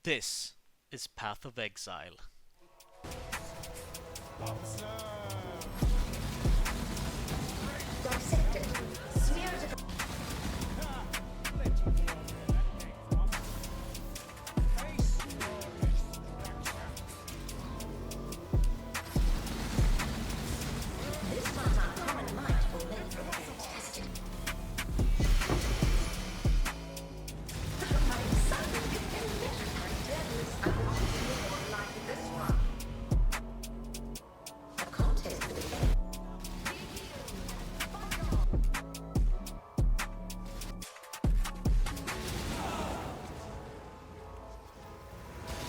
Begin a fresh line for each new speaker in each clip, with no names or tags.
This is Path of Exile.
Dissected. Smeared across. This one's uncommon might will make for fantastic. Something electrifying devils. I want more like this one. A contest for the end.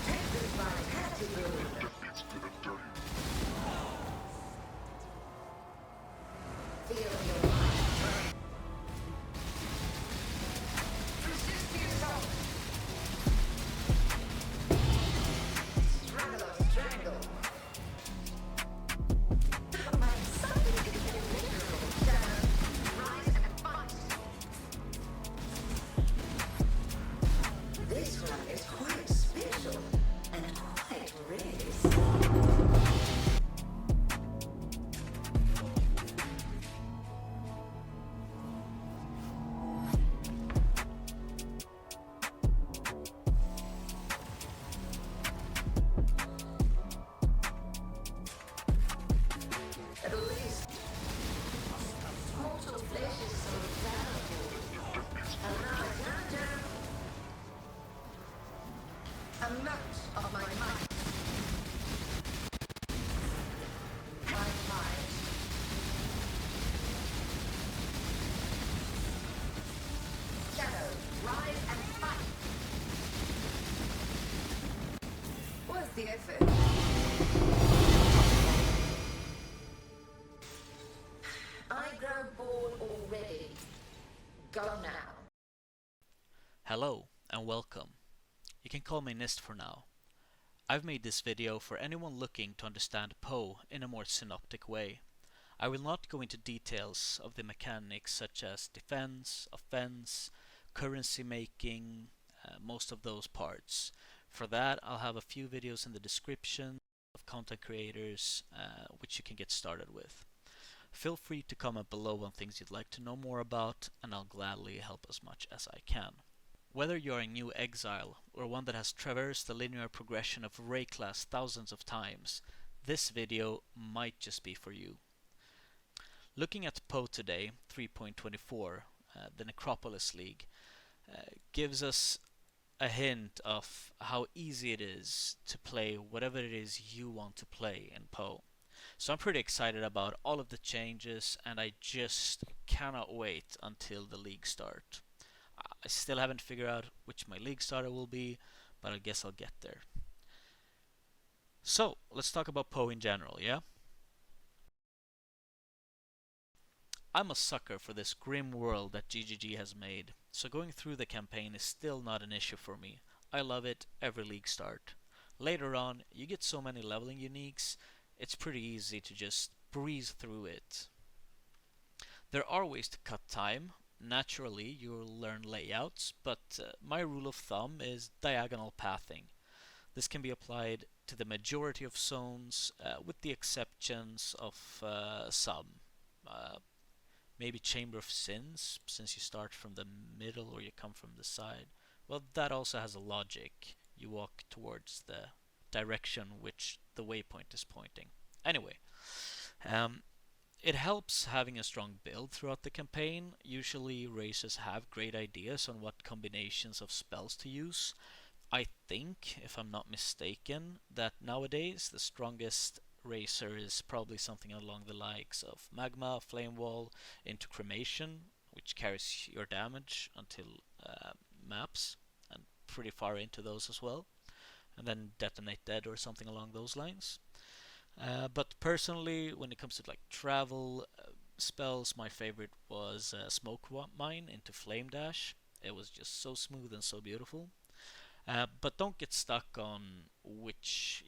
Texas by particle. Feel your mind. Resist the assault. Struggle or strangle. Find something immeasurable. Down, rise and fight. This one is quite special and quite rare. At least mortal flesh is so valuable. And now down. A match of my might. My might. Shadow, rise and fight. What's the effort? I grow bored already. Go now.
Hello and welcome. You can call me Nist for now. I've made this video for anyone looking to understand PoE in a more synoptic way. I will not go into details of the mechanics such as defense, offense, currency making, most of those parts. For that I'll have a few videos in the description of content creators which you can get started with. Feel free to comment below on things you'd like to know more about, and I'll gladly help as much as I can. Whether you're a new Exile or one that has traversed the linear progression of Ray class thousands of times, this video might just be for you. Looking at PoE today, 3.24, the Necropolis League, gives us a hint of how easy it is to play whatever it is you want to play in PoE. So I'm pretty excited about all of the changes, and I just cannot wait until the league start. I still haven't figured out which my league starter will be, but I guess I'll get there. So let's talk about PoE in general, yeah? I'm a sucker for this grim world that GGG has made, so going through the campaign is still not an issue for me. I love it every league start. Later on, you get so many leveling uniques, it's pretty easy to just breeze through it. There are ways to cut time. Naturally, you'll learn layouts, but my rule of thumb is diagonal pathing. This can be applied to the majority of zones, with the exceptions of some. Maybe Chamber of Sins, since you start from the middle or you come from the side. Well, that also has a logic. You walk towards the direction which the waypoint is pointing. Anyway, it helps having a strong build throughout the campaign. Usually racers have great ideas on what combinations of spells to use. I think, if I'm not mistaken, that nowadays the strongest racer is probably something along the likes of Magma, Flame Wall, into Cremation, which carries your damage until maps, and pretty far into those as well. And then Detonate Dead or something along those lines. But personally, when it comes to like travel spells, my favorite was Smoke Mine into Flame Dash. It was just so smooth and so beautiful. But don't get stuck on which,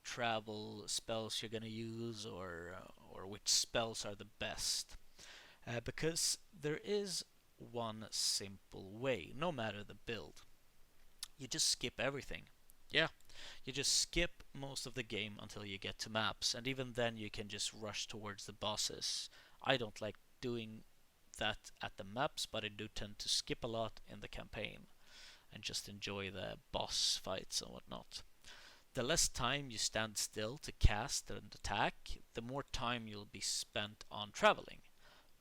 travel spells you're gonna use, or which spells are the best, because there is one simple way, no matter the build. You just skip everything. Yeah, you just skip most of the game until you get to maps, and even then you can just rush towards the bosses. I don't like doing that at the maps, but I do tend to skip a lot in the campaign and just enjoy the boss fights and whatnot. The less time you stand still to cast and attack, the more time you'll be spent on traveling.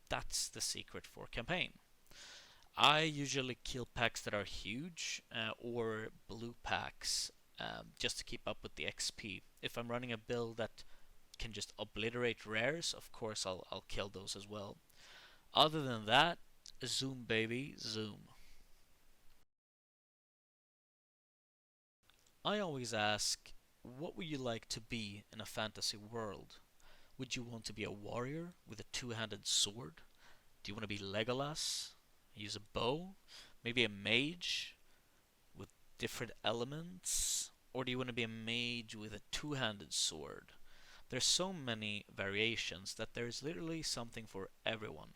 That's the secret for campaign. I usually kill packs that are huge or blue packs just to keep up with the XP. If I'm running a build that can just obliterate rares, of course I'll kill those as well. Other than that, zoom baby, zoom. I always ask, what would you like to be in a fantasy world? Would you want to be a warrior with a two-handed sword? Do you want to be Legolas? Use a bow? Maybe a mage with different elements? Or do you want to be a mage with a two-handed sword? There's so many variations that there's literally something for everyone.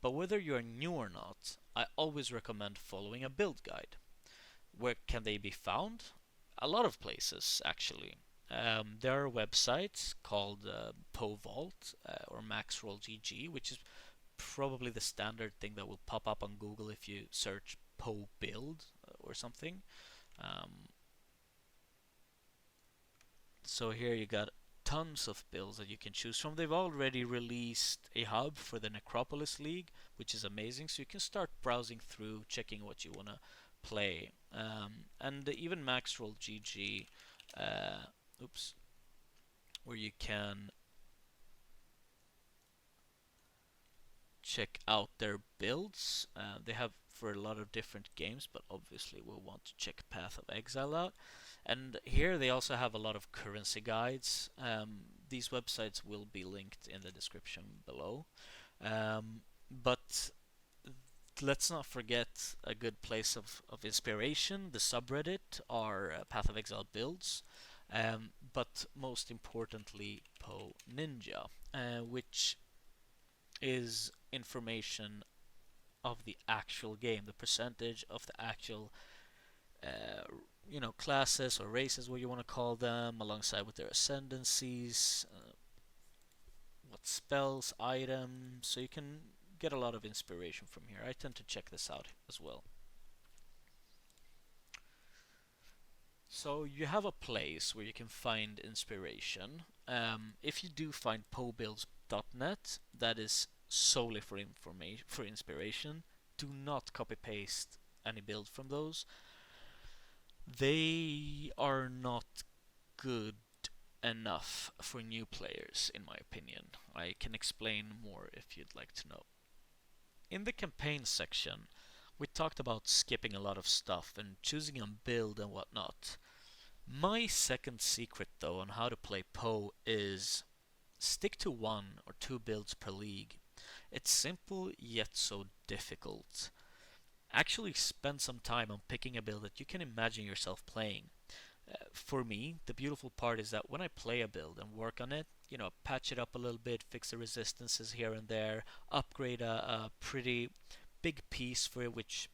But whether you're new or not, I always recommend following a build guide. Where can they be found? A lot of places, actually. There are websites called PoE Vault or Maxroll GG, which is probably the standard thing that will pop up on Google if you search PoE build or something. Um, so here you got tons of builds that you can choose from. They've already released a hub for the Necropolis League, which is amazing. So you can start browsing through, checking what you want to play. And even Maxroll GG, oops, where you can check out their builds. They have for a lot of different games, but obviously we'll want to check Path of Exile out. And here they also have a lot of currency guides. These websites will be linked in the description below. But let's not forget a good place of inspiration. The subreddit are Path of Exile builds, but most importantly, PoE Ninja, which is information of the actual game, the percentage of the actual classes or races, what you want to call them, alongside with their ascendancies, what spells, items, so you can get a lot of inspiration from here. I tend to check this out as well. So you have a place where you can find inspiration. If you do find poebuilds.net, that is solely for information, for inspiration. Do not copy paste any build from those. They are not good enough for new players, in my opinion. I can explain more if you'd like to know. In the campaign section, we talked about skipping a lot of stuff and choosing a build and whatnot. My second secret, though, on how to play PoE is stick to one or two builds per league. It's simple yet so difficult. Actually spend some time on picking a build that you can imagine yourself playing. For me, the beautiful part is that when I play a build and work on it, patch it up a little bit, fix the resistances here and there, upgrade a pretty big piece for it, which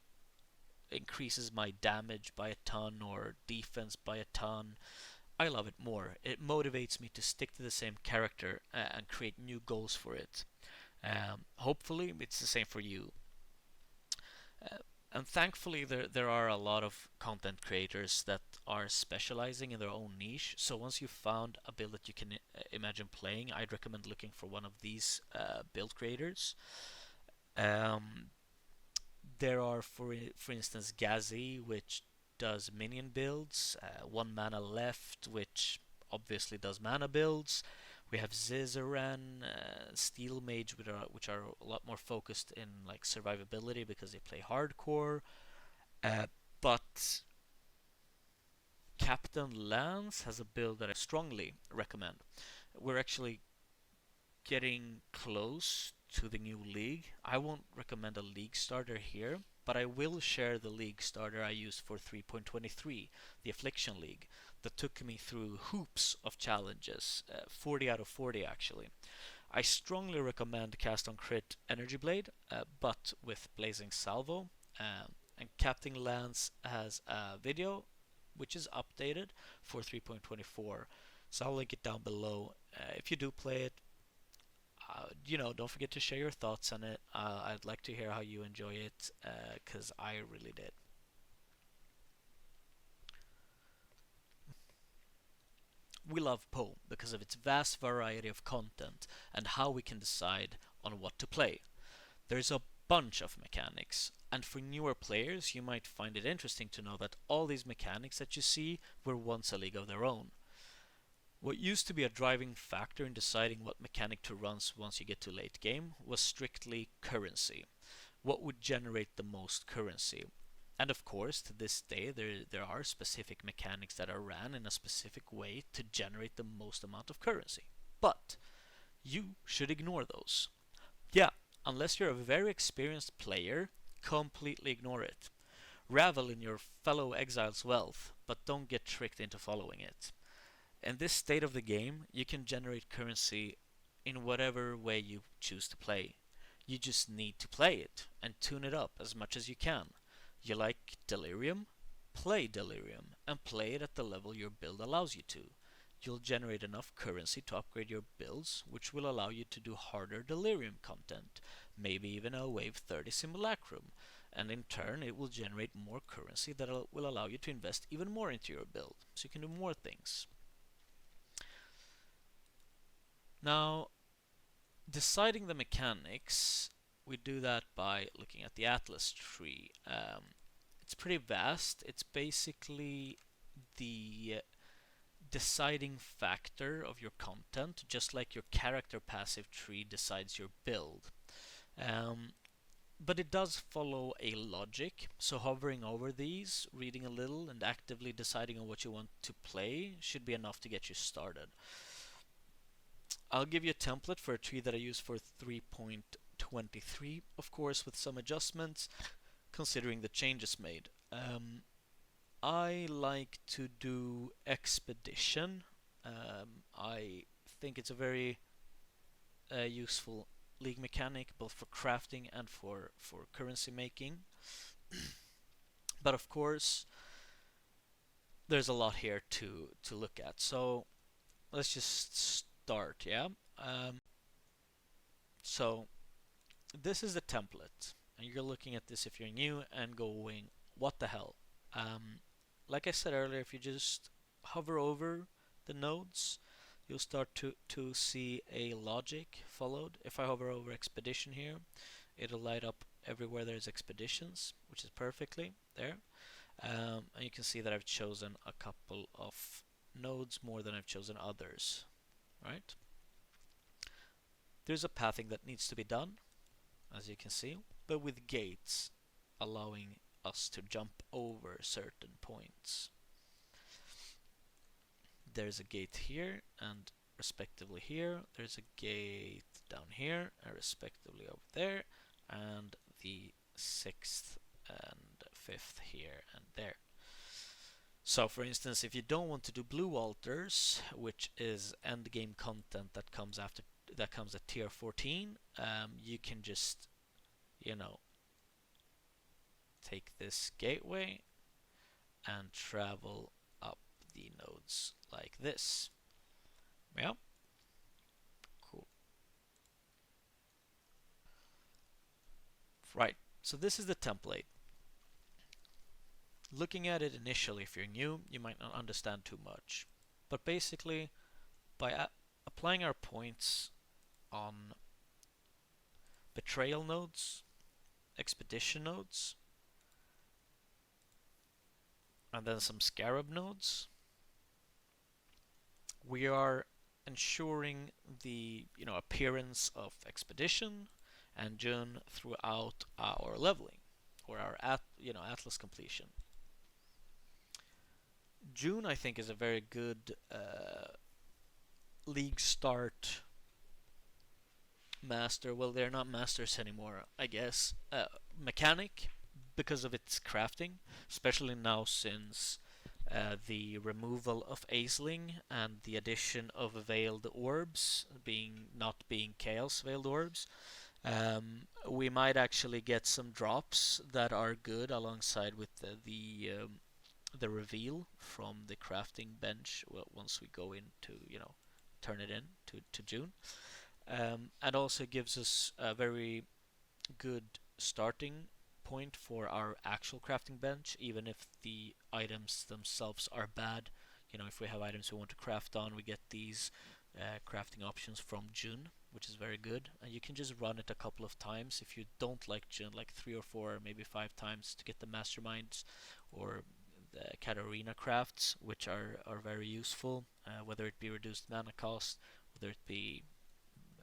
increases my damage by a ton or defense by a ton. I love it more. It motivates me to stick to the same character and create new goals for it. Hopefully, it's the same for you. Uh, and thankfully, there are a lot of content creators that are specializing in their own niche. So once you've found a build that you can imagine playing, I'd recommend looking for one of these build creators. Um, there are, for instance, Gazi, which does minion builds. One Mana Left, which obviously does mana builds. We have Zizaran, Steel Mage, which are a lot more focused in like survivability because they play hardcore. But CaptainLance has a build that I strongly recommend. We're actually getting close to the new league. I won't recommend a league starter here, but I will share the league starter I used for 3.23, the Affliction League, that took me through hoops of challenges, 40 out of 40 actually. I strongly recommend Cast on Crit Energy Blade, but with Blazing Salvo, and CaptainLance has a video which is updated for 3.24. So I'll link it down below. If you do play it, don't forget to share your thoughts on it. I'd like to hear how you enjoy it, because I really did. We love PoE because of its vast variety of content and how we can decide on what to play. There's a bunch of mechanics, and for newer players you might find it interesting to know that all these mechanics that you see were once a league of their own. What used to be a driving factor in deciding what mechanic to run once you get to late game was strictly currency. What would generate the most currency? And of course, to this day, there are specific mechanics that are ran in a specific way to generate the most amount of currency. But you should ignore those. Yeah, unless you're a very experienced player, completely ignore it. Revel in your fellow exiles' wealth, but don't get tricked into following it. In this state of the game, you can generate currency in whatever way you choose to play. You just need to play it and tune it up as much as you can. You like Delirium? Play Delirium and play it at the level your build allows you to. You'll generate enough currency to upgrade your builds, which will allow you to do harder Delirium content, maybe even a Wave 30 Simulacrum, and in turn it will generate more currency that will allow you to invest even more into your build, so you can do more things. Now, deciding the mechanics, we do that by looking at the Atlas tree. It's pretty vast. It's basically the deciding factor of your content, just like your character passive tree decides your build. But it does follow a logic, so hovering over these, reading a little, and actively deciding on what you want to play should be enough to get you started. I'll give you a template for a tree that I use for 3.23, of course with some adjustments, considering the changes made. I like to do Expedition. I think it's a very useful league mechanic, both for crafting and for currency making. But of course, there's a lot here to look at. So let's just start, yeah? So this is the template, and you're looking at this if you're new and going, what the hell? Like I said earlier, if you just hover over the nodes, you'll start to see a logic followed. If I hover over Expedition here, it'll light up everywhere there's expeditions, which is perfectly there. And you can see that I've chosen a couple of nodes more than I've chosen others, right? There's a pathing that needs to be done, as you can see, but with gates allowing us to jump over certain points. There's a gate here, and respectively here. There's a gate down here, and respectively over there, and the 6th and 5th here and there. So for instance, if you don't want to do blue altars, which is endgame content that comes at tier 14, you can just, take this gateway and travel up the nodes like this. Yeah, cool. Right, so this is the template. Looking at it initially, if you're new, you might not understand too much. But basically, by applying our points on betrayal nodes, expedition nodes, and then some scarab nodes, we are ensuring the appearance of expedition and June throughout our leveling, or our Atlas completion. June, I think, is a very good league start master. Well, they're not masters anymore, I guess. Mechanic, because of its crafting, especially now since the removal of Aisling and the addition of veiled orbs not being chaos veiled orbs. We might actually get some drops that are good alongside with the reveal from the crafting bench. Well, once we go into turn it in to June, and also gives us a very good starting point for our actual crafting bench, even if the items themselves are bad. If we have items we want to craft on, we get these crafting options from June, which is very good. And you can just run it a couple of times if you don't like June, like 3 or 4, maybe 5 times to get the masterminds or the Katarina crafts, which are very useful, whether it be reduced mana cost, whether it be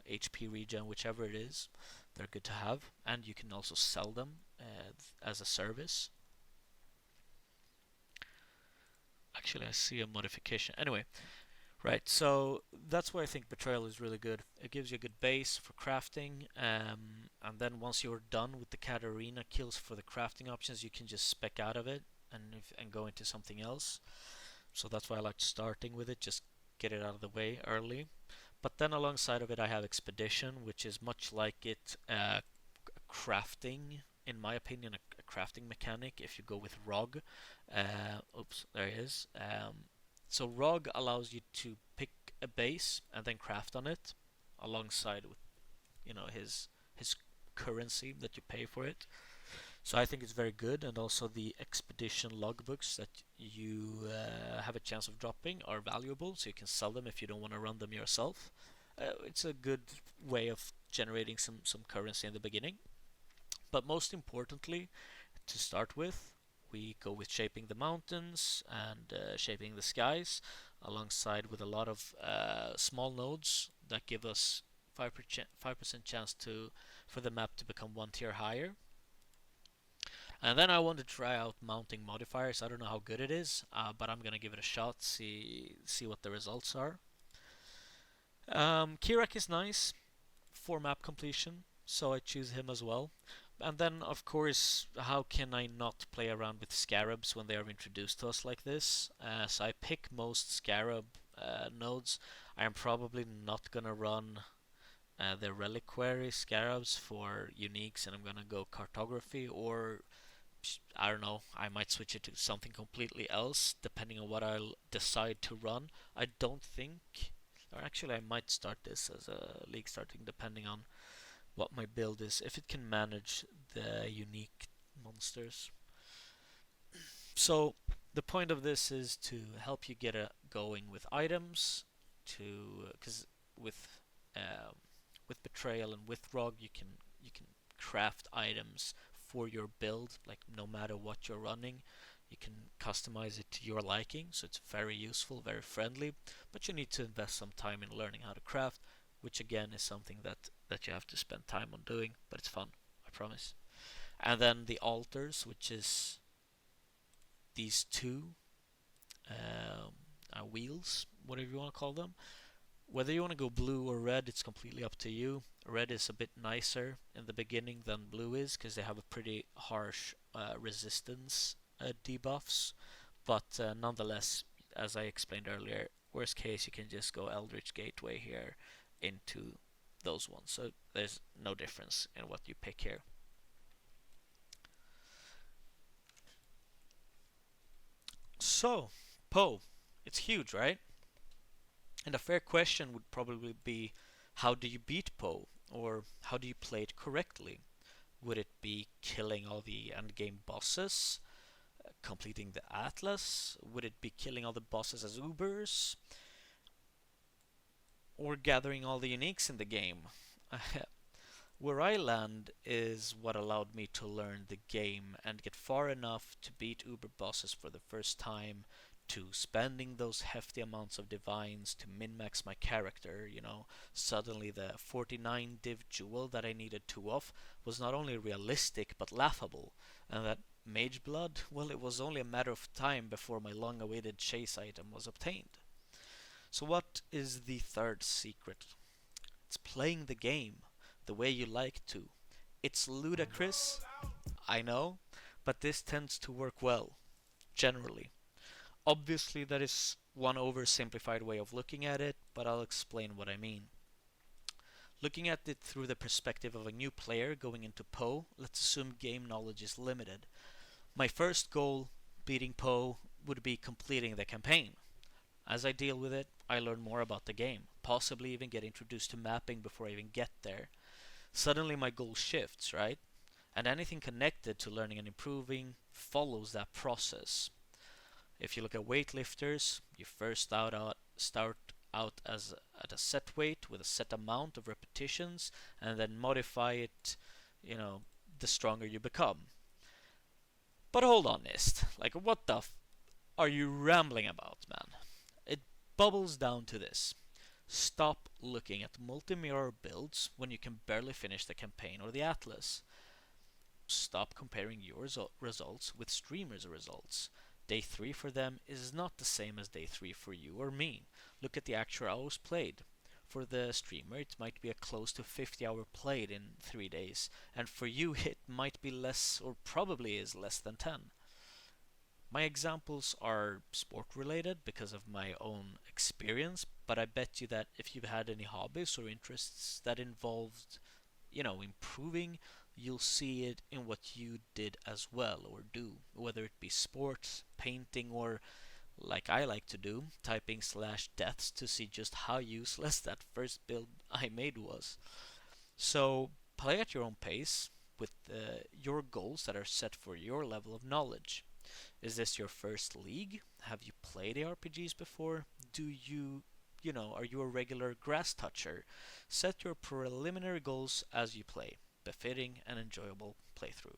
HP regen, whichever it is, they're good to have, and you can also sell them as a service. Actually, I see a modification. Anyway, right, so that's why I think Betrayal is really good. It gives you a good base for crafting, and then once you're done with the Katarina kills for the crafting options, you can just spec out of it and go into something else. So that's why I like starting with it, just get it out of the way early. But then alongside of it, I have Expedition, which is much like it crafting, in my opinion, a crafting mechanic if you go with ROG. Oops, there he is. So ROG allows you to pick a base and then craft on it alongside with his currency that you pay for it. So I think it's very good, and also the expedition logbooks that you have a chance of dropping are valuable, so you can sell them if you don't want to run them yourself. It's a good way of generating some currency in the beginning. But most importantly, to start with, we go with shaping the mountains and shaping the skies, alongside with a lot of small nodes that give us 5% chance for the map to become 1 tier higher. And then I want to try out mounting modifiers. I don't know how good it is, but I'm gonna give it a shot. See what the results are. Kirak is nice for map completion, so I choose him as well. And then, of course, how can I not play around with scarabs when they are introduced to us like this? So I pick most scarab nodes. I am probably not gonna run the reliquary scarabs for uniques, and I'm gonna go cartography, or I don't know, I might switch it to something completely else depending on what I'll decide to run. I don't think, or actually, I might start this as a league starting depending on what my build is, if it can manage the unique monsters. So the point of this is to help you get going with items, because with um, with betrayal and with ROG you can craft items for your build, like no matter what you're running. You can customize it to your liking, so it's very useful, very friendly, but you need to invest some time in learning how to craft, which again is something that you have to spend time on doing, but it's fun, I promise. And then the altars, which is these two wheels, whatever you want to call them. Whether you want to go blue or red, it's completely up to you. Red is a bit nicer in the beginning than blue is, because they have a pretty harsh resistance debuffs. But nonetheless, as I explained earlier, worst case you can just go Eldritch Gateway here into those ones. So there's no difference in what you pick here. So, PoE, it's huge, right? And a fair question would probably be, how do you beat PoE? Or how do you play it correctly? Would it be killing all the endgame bosses? Completing the Atlas? Would it be killing all the bosses as Ubers? Or gathering all the uniques in the game? Where I land is what allowed me to learn the game and get far enough to beat Uber bosses for the first time, to spending those hefty amounts of divines to min-max my character. Suddenly the 49 div jewel that I needed 2 of was not only realistic but laughable, and that mage blood, well, it was only a matter of time before my long-awaited chase item was obtained. So what is the third secret? It's playing the game the way you like to. It's ludicrous, I know, but this tends to work well, generally. Obviously, that is one oversimplified way of looking at it, but I'll explain what I mean. Looking at it through the perspective of a new player going into PoE, let's assume game knowledge is limited. My first goal, beating PoE, would be completing the campaign. As I deal with it, I learn more about the game, possibly even get introduced to mapping before I even get there. Suddenly my goal shifts, right? And anything connected to learning and improving follows that process. If you look at weightlifters, you first start out as at a set weight with a set amount of repetitions, and then modify it, you know, the stronger you become. But hold on, Nist. Like, what the are you rambling about, man? It bubbles down to this. Stop looking at multi-mirror builds when you can barely finish the campaign or the atlas. Stop comparing your results with streamers' results. Day 3 for them is not the same as day 3 for you or me. Look at the actual hours played. For the streamer, it might be a close to 50 hour played in 3 days, and for you, it might be less, or probably is less than 10. My examples are sport related because of my own experience, but I bet you that if you've had any hobbies or interests that involved, improving, you'll see it in what you did as well or do, whether it be sports, painting, or like I like to do, typing /deaths to see just how useless that first build I made was. So play at your own pace with your goals that are set for your level of knowledge. Is this your first league? Have you played ARPGs before? Are you a regular grass toucher? Set your preliminary goals as you play, befitting an enjoyable playthrough.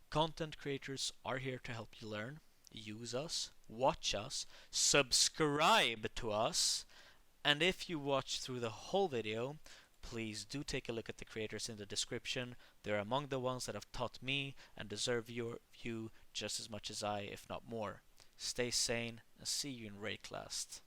Content creators are here to help you learn, use us, watch us, subscribe to us, and if you watch through the whole video, please do take a look at the creators in the description. They're among the ones that have taught me and deserve your view just as much as I, if not more. Stay sane and see you in Raid class.